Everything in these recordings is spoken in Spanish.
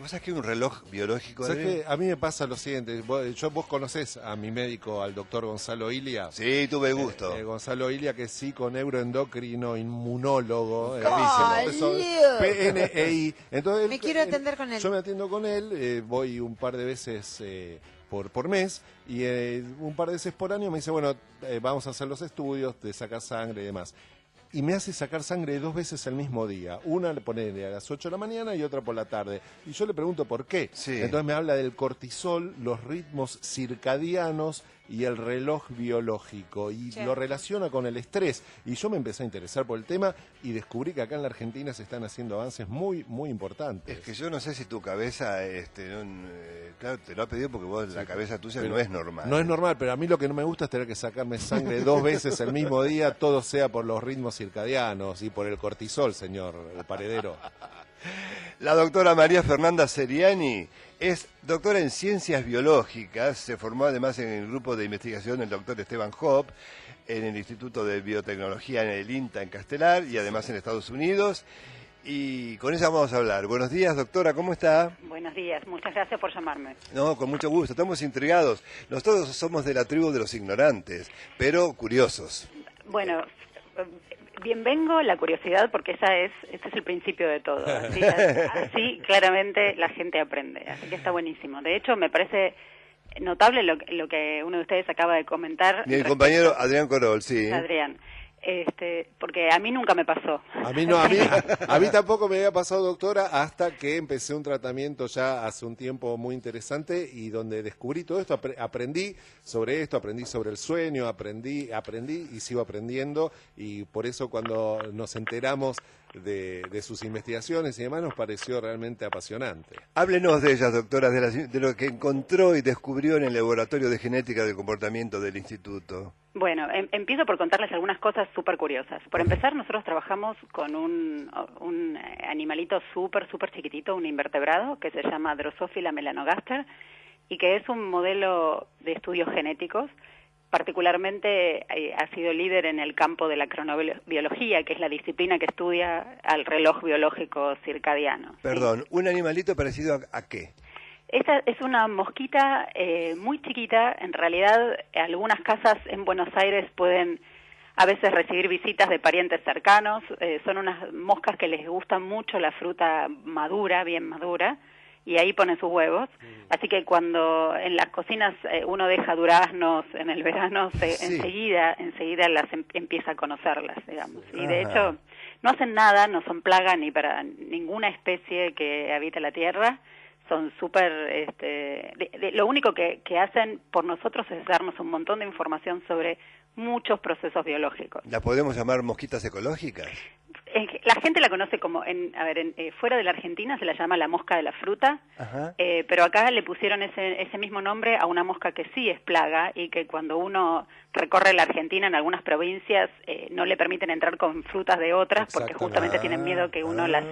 ¿Vos sabés que hay un reloj biológico? ¿Sabés que a mí me pasa lo siguiente? Vos conocés a mi médico, al doctor Gonzalo Ilia. Sí, tuve gusto. Gonzalo Ilia, que es psiconeuroendocrino inmunólogo. PNEI. Entonces, me quiero atender con él. Yo me atiendo con él, voy un par de veces por mes, y un par de veces por año me dice, bueno, vamos a hacer los estudios, de sacar sangre y demás. Y me hace sacar sangre 2 veces el mismo día. Una le pone a las 8 de la mañana y otra por la tarde. Y yo le pregunto por qué. Sí. Entonces me habla del cortisol, los ritmos circadianos y el reloj biológico. Y lo relaciona con el estrés. Y yo me empecé a interesar por el tema y descubrí que acá en la Argentina se están haciendo avances muy, muy importantes. Es que yo no sé si tu cabeza, claro, te lo ha pedido porque vos, la cabeza tuya no es normal. No es normal, pero a mí lo que no me gusta es tener que sacarme sangre 2 veces el mismo día, todo sea por los ritmos circadianos y por el cortisol, señor Paredero. La doctora María Fernanda Seriani es doctora en Ciencias Biológicas, se formó además en el grupo de investigación del doctor Esteban Hopp, en el Instituto de Biotecnología en el INTA en Castelar y además en Estados Unidos. Y con ella vamos a hablar. Buenos días, doctora, ¿cómo está? Buenos días, muchas gracias por llamarme. No, con mucho gusto, estamos intrigados. Nosotros somos de la tribu de los ignorantes, pero curiosos. Bueno, bien vengo la curiosidad porque este es el principio de todo. Así claramente la gente aprende, así que está buenísimo. De hecho, me parece notable lo que uno de ustedes acaba de comentar. Mi compañero Adrián Corol, sí. Adrián. Porque a mí nunca me pasó. A mí no, a mí tampoco me había pasado, doctora, hasta que empecé un tratamiento ya hace un tiempo muy interesante y donde descubrí todo esto, aprendí sobre esto, aprendí sobre el sueño, aprendí y sigo aprendiendo, y por eso cuando nos enteramos de sus investigaciones y demás nos pareció realmente apasionante. Háblenos de ellas, doctora, de lo que encontró y descubrió en el Laboratorio de Genética del Comportamiento del Instituto. Bueno, empiezo por contarles algunas cosas súper curiosas. Por empezar, nosotros trabajamos con un animalito súper chiquitito, un invertebrado, que se llama Drosophila melanogaster, y que es un modelo de estudios genéticos. Particularmente ha sido líder en el campo de la cronobiología, que es la disciplina que estudia al reloj biológico circadiano. Perdón, ¿sí? ¿Un animalito parecido a qué? Esta es una mosquita muy chiquita. En realidad, algunas casas en Buenos Aires pueden a veces recibir visitas de parientes cercanos. Son unas moscas que les gusta mucho la fruta madura, bien madura, y ahí ponen sus huevos. Así que cuando en las cocinas uno deja duraznos en el verano, enseguida las empieza a conocerlas, digamos. Y de hecho, no hacen nada, no son plaga ni para ninguna especie que habita la tierra. Son súper, lo único que hacen por nosotros es darnos un montón de información sobre muchos procesos biológicos. ¿La podemos llamar mosquitas ecológicas? La gente la conoce como, fuera de la Argentina se la llama la mosca de la fruta, pero acá le pusieron ese mismo nombre a una mosca que sí es plaga y que cuando uno recorre la Argentina en algunas provincias no le permiten entrar con frutas de otras porque justamente tienen miedo que uno las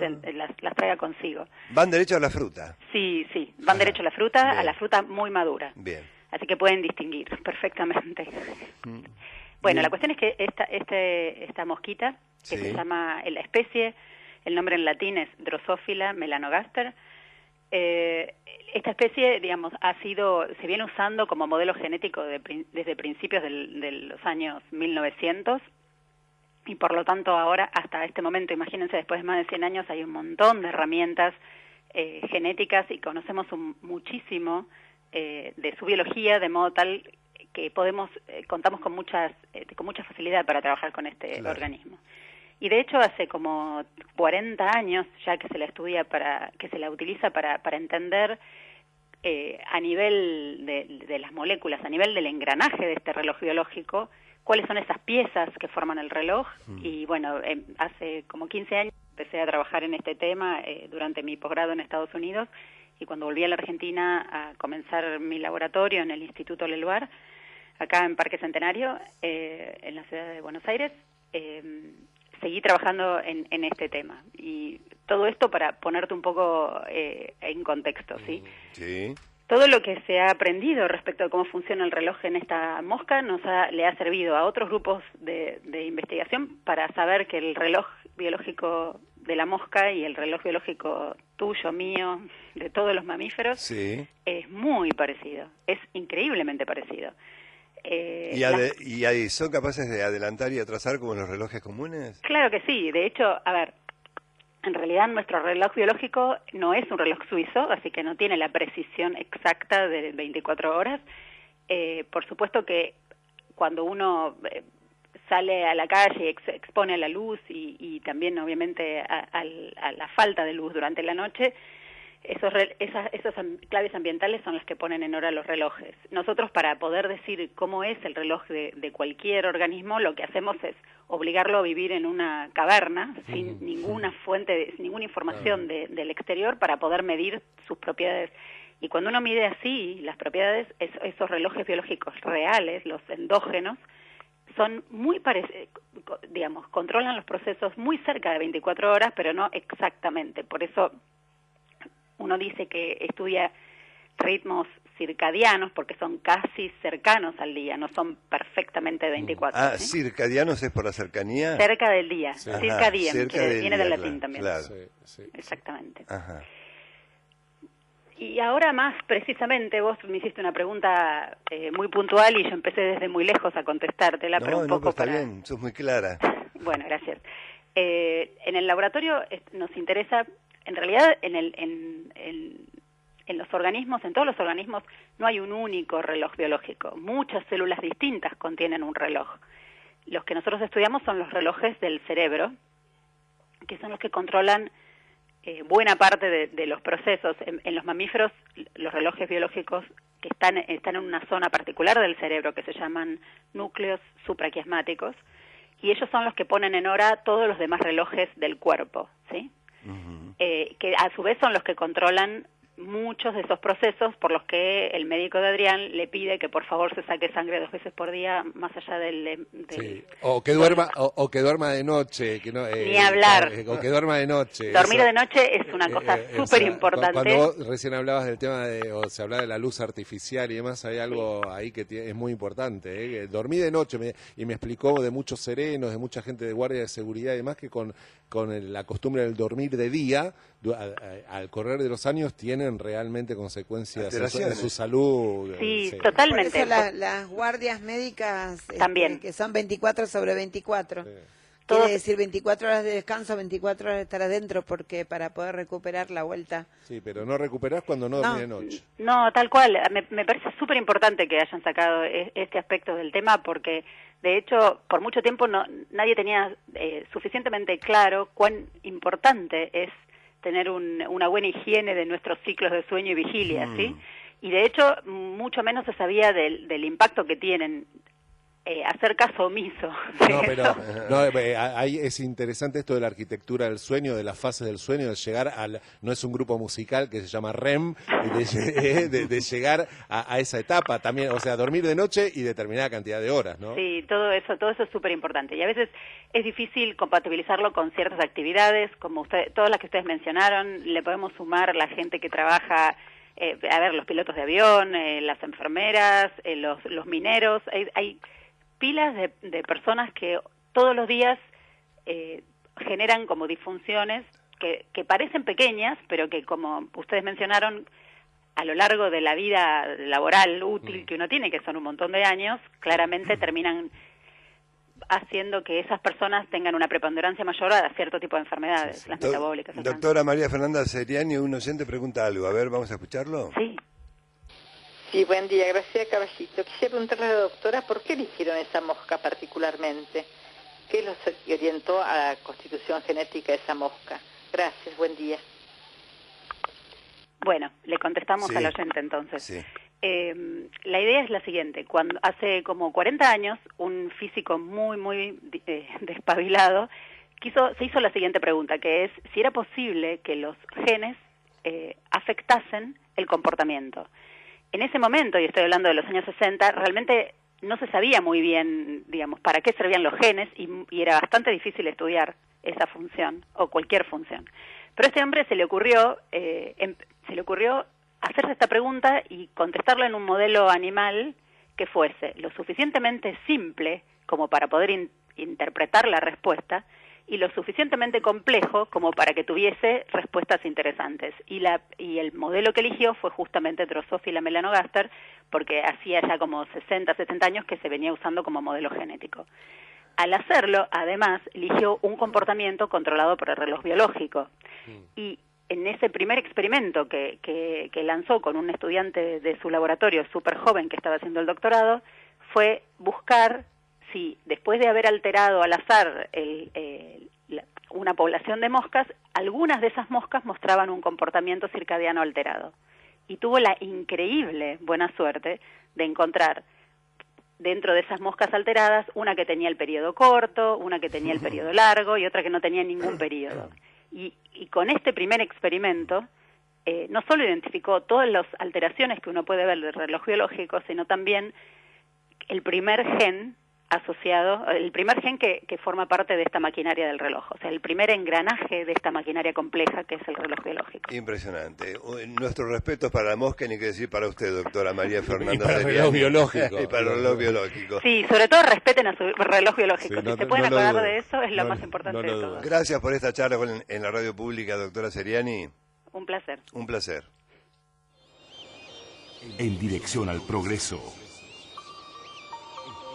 traiga consigo. ¿Van derecho a la fruta? Sí, van derecho a la fruta, a la fruta muy madura. Bien. Así que pueden distinguir perfectamente. Bueno, la cuestión es que esta mosquita, que se llama, la especie, el nombre en latín es Drosophila melanogaster, esta especie, digamos, se viene usando como modelo genético desde principios de los años 1900, y por lo tanto ahora, hasta este momento, imagínense, después de más de 100 años, hay un montón de herramientas genéticas y conocemos muchísimo de su biología, de modo tal que contamos con mucha facilidad para trabajar con este organismo. Y de hecho hace como 40 años ya que se la estudia que se la utiliza para entender a nivel de las moléculas, a nivel del engranaje de este reloj biológico, cuáles son esas piezas que forman el reloj. Y bueno, hace como 15 años empecé a trabajar en este tema durante mi posgrado en Estados Unidos, y cuando volví a la Argentina a comenzar mi laboratorio en el Instituto Leluar, acá en Parque Centenario, en la ciudad de Buenos Aires, seguí trabajando en este tema. Y todo esto para ponerte un poco en contexto, ¿sí? Sí. Todo lo que se ha aprendido respecto a cómo funciona el reloj en esta mosca le ha servido a otros grupos de investigación para saber que el reloj biológico de la mosca y el reloj biológico tuyo, mío, de todos los mamíferos, Sí. es muy parecido, es increíblemente parecido. ¿Y son capaces de adelantar y atrasar como los relojes comunes? Claro que sí, de hecho, a ver, en realidad nuestro reloj biológico no es un reloj suizo, así que no tiene la precisión exacta de 24 horas. Por supuesto que cuando uno sale a la calle y expone a la luz y también obviamente a la falta de luz durante la noche, esas claves ambientales son las que ponen en hora los relojes. Nosotros, para poder decir cómo es el reloj de cualquier organismo, lo que hacemos es obligarlo a vivir en una caverna sin ninguna fuente, sin ninguna información del exterior para poder medir sus propiedades. Y cuando uno mide así las propiedades, esos relojes biológicos reales, los endógenos, son muy parecidos, digamos, controlan los procesos muy cerca de 24 horas, pero no exactamente. Por eso uno dice que estudia ritmos circadianos porque son casi cercanos al día, no son perfectamente 24. ¿Sí? ¿Circadianos es por la cercanía? Cerca del día, Sí. circadian, cerca que del viene día, del latín claro, también. claro. Sí. Exactamente. Ajá. Y ahora más precisamente, vos me hiciste una pregunta muy puntual y yo empecé desde muy lejos a contestártela, pero un poco está para... bien, sos muy clara. Bueno, gracias. En el laboratorio nos interesa, en realidad en los organismos, en todos los organismos, no hay un único reloj biológico. Muchas células distintas contienen un reloj. Los que nosotros estudiamos son los relojes del cerebro, que son los que controlan buena parte de los procesos. En los mamíferos, los relojes biológicos que están en una zona particular del cerebro que se llaman núcleos supraquiasmáticos, y ellos son los que ponen en hora todos los demás relojes del cuerpo, ¿sí? Que a su vez son los que controlan muchos de esos procesos por los que el médico de Adrián le pide que por favor se saque sangre 2 veces por día, más allá del Sí. O que duerma de noche, que no, ni hablar. O que duerma de noche. Dormir de noche es una cosa súper importante. Cuando vos recién hablabas del tema o se hablaba de la luz artificial y demás, hay algo ahí que es muy importante. Dormí de noche y me explicó de muchos serenos, de mucha gente de guardia de seguridad y demás, que con la costumbre del dormir de día, al correr de los años tienen realmente consecuencias en su salud. Sí, totalmente. Por eso las guardias médicas también, que son 24 sobre 24. Sí. Quiere decir 24 horas de descanso, 24 horas de estar adentro, porque para poder recuperar la vuelta. Sí, pero no recuperás cuando no dormís de noche. No, tal cual. Me parece súper importante que hayan sacado este aspecto del tema, porque de hecho por mucho tiempo nadie tenía suficientemente claro cuán importante es tener una buena higiene de nuestros ciclos de sueño y vigilia, ¿sí? Y de hecho mucho menos se sabía del impacto que tienen hacer caso omiso. No, pero ahí es interesante esto de la arquitectura del sueño, de las fases del sueño, de llegar no es un grupo musical que se llama REM, de llegar a esa etapa también, o sea, dormir de noche y determinada cantidad de horas, ¿no? Sí, todo eso es súper importante. Y a veces es difícil compatibilizarlo con ciertas actividades, como todas las que ustedes mencionaron. Le podemos sumar la gente que trabaja, los pilotos de avión, las enfermeras, los mineros. Hay pilas de personas que todos los días generan como disfunciones que parecen pequeñas, pero que, como ustedes mencionaron, a lo largo de la vida laboral útil que uno tiene, que son un montón de años, claramente terminan haciendo que esas personas tengan una preponderancia mayor a cierto tipo de enfermedades, las metabólicas. Doctora María Fernanda Seriani, un oyente pregunta algo. A ver, ¿vamos a escucharlo? Sí. Sí, buen día, gracias Caballito. Quisiera preguntarle a la doctora por qué eligieron esa mosca particularmente. ¿Qué los orientó a la constitución genética de esa mosca? Gracias, buen día. Bueno, le contestamos al oyente entonces. Sí. La idea es la siguiente. Cuando hace como 40 años, un físico muy despabilado se hizo la siguiente pregunta, que es si era posible que los genes afectasen el comportamiento. En ese momento, y estoy hablando de los años 60, realmente no se sabía muy bien, digamos, para qué servían los genes y era bastante difícil estudiar esa función o cualquier función. Pero a este hombre se le ocurrió hacerse esta pregunta y contestarlo en un modelo animal que fuese lo suficientemente simple como para poder interpretar la respuesta y lo suficientemente complejo como para que tuviese respuestas interesantes. Y el modelo que eligió fue justamente Drosophila melanogaster, porque hacía ya como 60, 70 años que se venía usando como modelo genético. Al hacerlo, además, eligió un comportamiento controlado por el reloj biológico. Y en ese primer experimento que lanzó con un estudiante de su laboratorio súper joven que estaba haciendo el doctorado, fue buscar si después de haber alterado al azar una población de moscas, algunas de esas moscas mostraban un comportamiento circadiano alterado. Y tuvo la increíble buena suerte de encontrar dentro de esas moscas alteradas una que tenía el periodo corto, una que tenía el periodo largo y otra que no tenía ningún periodo. Y con este primer experimento no solo identificó todas las alteraciones que uno puede ver del reloj biológico, sino también el primer gen asociado, el primer gen que forma parte de esta maquinaria del reloj, o sea, el primer engranaje de esta maquinaria compleja que es el reloj biológico. Impresionante. Nuestro respeto para la mosca, ni que decir para usted, doctora María Fernanda. Y para el Seriani. reloj biológico. Y para el reloj biológico. Sí, sobre todo respeten a su reloj biológico. Sí, Si se pueden lo acordar dudo. de eso, es lo No, más importante no lo de dudo. todo. Gracias por esta charla en la radio pública, doctora Seriani. Un placer. Un placer. En dirección al progreso.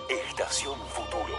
Estación Futuro.